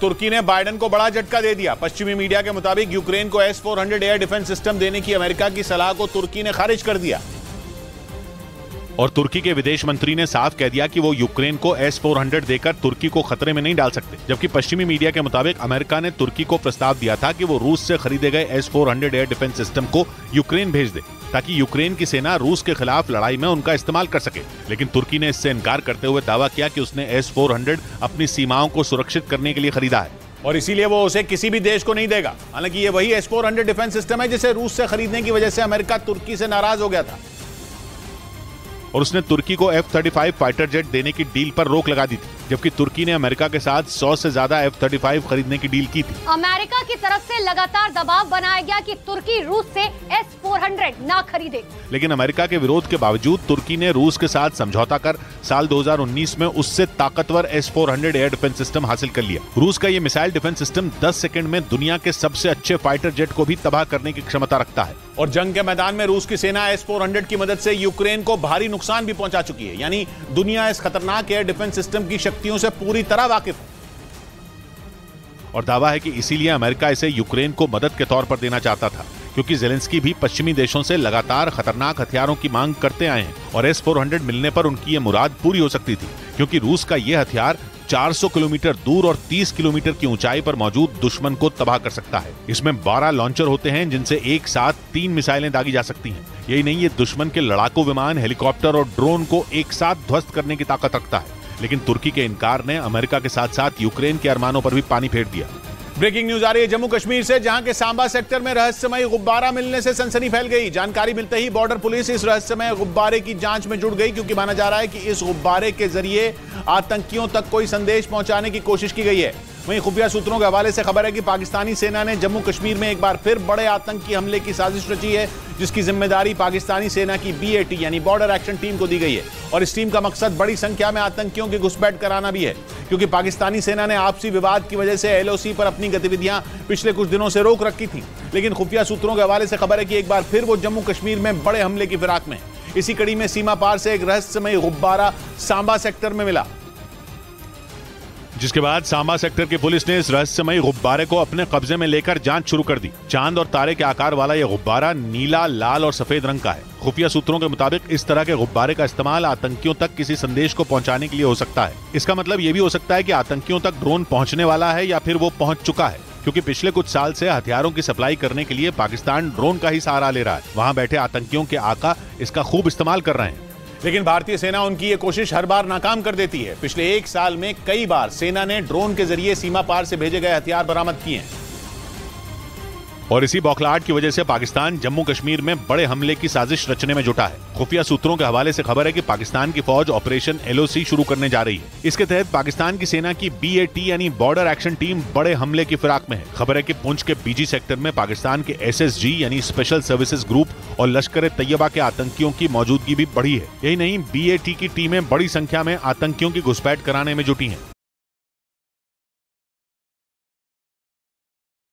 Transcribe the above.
तुर्की ने बाइडेन को बड़ा झटका दे दिया। पश्चिमी मीडिया के मुताबिक यूक्रेन को S-400 एयर डिफेंस सिस्टम देने की अमेरिका की सलाह को तुर्की ने खारिज कर दिया और तुर्की के विदेश मंत्री ने साफ कह दिया कि वो यूक्रेन को S-400 देकर तुर्की को खतरे में नहीं डाल सकते। जबकि पश्चिमी मीडिया के मुताबिक अमेरिका ने तुर्की को प्रस्ताव दिया था कि वो रूस से खरीदे गए S-400 एयर डिफेंस सिस्टम को यूक्रेन भेज दे ताकि यूक्रेन की सेना रूस के खिलाफ लड़ाई में उनका इस्तेमाल कर सके। लेकिन तुर्की ने इससे इनकार करते हुए दावा किया कि उसने S-400 अपनी सीमाओं को सुरक्षित करने के लिए खरीदा है और इसीलिए वो उसे किसी भी देश को नहीं देगा। हालांकि ये वही S-400 डिफेंस सिस्टम है जिसे रूस से खरीदने की वजह से अमेरिका तुर्की से नाराज हो गया था और उसने तुर्की को F-35 फाइटर जेट देने की डील पर रोक लगा दी थी, जबकि तुर्की ने अमेरिका के साथ 100 से ज्यादा F-35 खरीदने की डील की थी। अमेरिका की तरफ से लगातार दबाव बनाया गया कि तुर्की रूस से S-400 ना खरीदे, लेकिन अमेरिका के विरोध के बावजूद तुर्की ने रूस के साथ समझौता कर साल 2019 में उससे ताकतवर S-400 एयर डिफेंस सिस्टम हासिल कर लिया। रूस का ये मिसाइल डिफेंस सिस्टम 10 सेकंड में दुनिया के सबसे अच्छे फाइटर जेट को भी तबाह करने की क्षमता रखता है और जंग के मैदान में रूस की सेना S-400 की मदद से यूक्रेन को भारी नुकसान भी पहुंचा चुकी है। यानी दुनिया इस खतरनाक एयर डिफेंस सिस्टम की शक्तियों से पूरी तरह वाकिफ है और दावा है कि इसीलिए अमेरिका इसे यूक्रेन को मदद के तौर पर देना चाहता था, क्योंकि ज़ेलेंस्की भी पश्चिमी देशों से लगातार खतरनाक हथियारों की मांग करते आए हैं और S-400 मिलने पर उनकी ये मुराद पूरी हो सकती थी, क्योंकि रूस का ये हथियार 400 किलोमीटर दूर और 30 किलोमीटर की ऊंचाई पर मौजूद दुश्मन को तबाह कर सकता है। इसमें 12 लॉन्चर होते हैं जिनसे एक साथ 3 मिसाइलें दागी जा सकती हैं। यही नहीं, ये दुश्मन के लड़ाकू विमान, हेलीकॉप्टर और ड्रोन को एक साथ ध्वस्त करने की ताकत रखता है। लेकिन तुर्की के इनकार ने अमेरिका के साथ साथ यूक्रेन के अरमानों पर भी पानी फेर दिया। ब्रेकिंग न्यूज आ रही है जम्मू कश्मीर से, जहां के सांबा सेक्टर में रहस्यमयी गुब्बारा मिलने से सनसनी फैल गई। जानकारी मिलते ही बॉर्डर पुलिस इस रहस्यमय गुब्बारे की जांच में जुट गई, क्योंकि माना जा रहा है कि इस गुब्बारे के जरिए आतंकियों तक कोई संदेश पहुंचाने की कोशिश की गई है। वहीं खुफिया सूत्रों के हवाले से खबर है कि पाकिस्तानी सेना ने जम्मू कश्मीर में एक बार फिर बड़े आतंकी हमले की साजिश रची है, जिसकी जिम्मेदारी पाकिस्तानी सेना की BAT यानी बॉर्डर एक्शन टीम को दी गई है और इस टीम का मकसद बड़ी संख्या में आतंकियों की घुसपैठ कराना भी है, क्योंकि पाकिस्तानी सेना ने आपसी विवाद की वजह से LOC पर अपनी गतिविधियां पिछले कुछ दिनों से रोक रखी थी। लेकिन खुफिया सूत्रों के हवाले से खबर है कि एक बार फिर वो जम्मू कश्मीर में बड़े हमले की फिराक में है। इसी कड़ी में सीमा पार से एक रहस्यमयी गुब्बारा सांबा सेक्टर में मिला, जिसके बाद सांबा सेक्टर की पुलिस ने इस रहस्यमयी गुब्बारे को अपने कब्जे में लेकर जांच शुरू कर दी। चांद और तारे के आकार वाला यह गुब्बारा नीला, लाल और सफेद रंग का है। खुफिया सूत्रों के मुताबिक इस तरह के गुब्बारे का इस्तेमाल आतंकियों तक किसी संदेश को पहुंचाने के लिए हो सकता है। इसका मतलब ये भी हो सकता है कि आतंकियों तक ड्रोन पहुंचने वाला है या फिर वो पहुंच चुका है, क्योंकि पिछले कुछ साल से हथियारों की सप्लाई करने के लिए पाकिस्तान ड्रोन का ही सहारा ले रहा है। वहां बैठे आतंकियों के आका इसका खूब इस्तेमाल कर रहे हैं, लेकिन भारतीय सेना उनकी ये कोशिश हर बार नाकाम कर देती है। पिछले 1 साल में कई बार सेना ने ड्रोन के जरिए सीमा पार से भेजे गए हथियार बरामद किए हैं और इसी बौखलाहट की वजह से पाकिस्तान जम्मू कश्मीर में बड़े हमले की साजिश रचने में जुटा है। खुफिया सूत्रों के हवाले से खबर है कि पाकिस्तान की फौज ऑपरेशन LOC शुरू करने जा रही है। इसके तहत पाकिस्तान की सेना की BAT यानी बॉर्डर एक्शन टीम बड़े हमले की फिराक में है। खबर है कि पुंछ के BG सेक्टर में पाकिस्तान के SSG यानी स्पेशल सर्विसेज ग्रुप और लश्कर तैयबा के आतंकियों की मौजूदगी भी बढ़ी है। यही नहीं, BAT की टीमें बड़ी संख्या में आतंकियों की घुसपैठ कराने में जुटी हैं।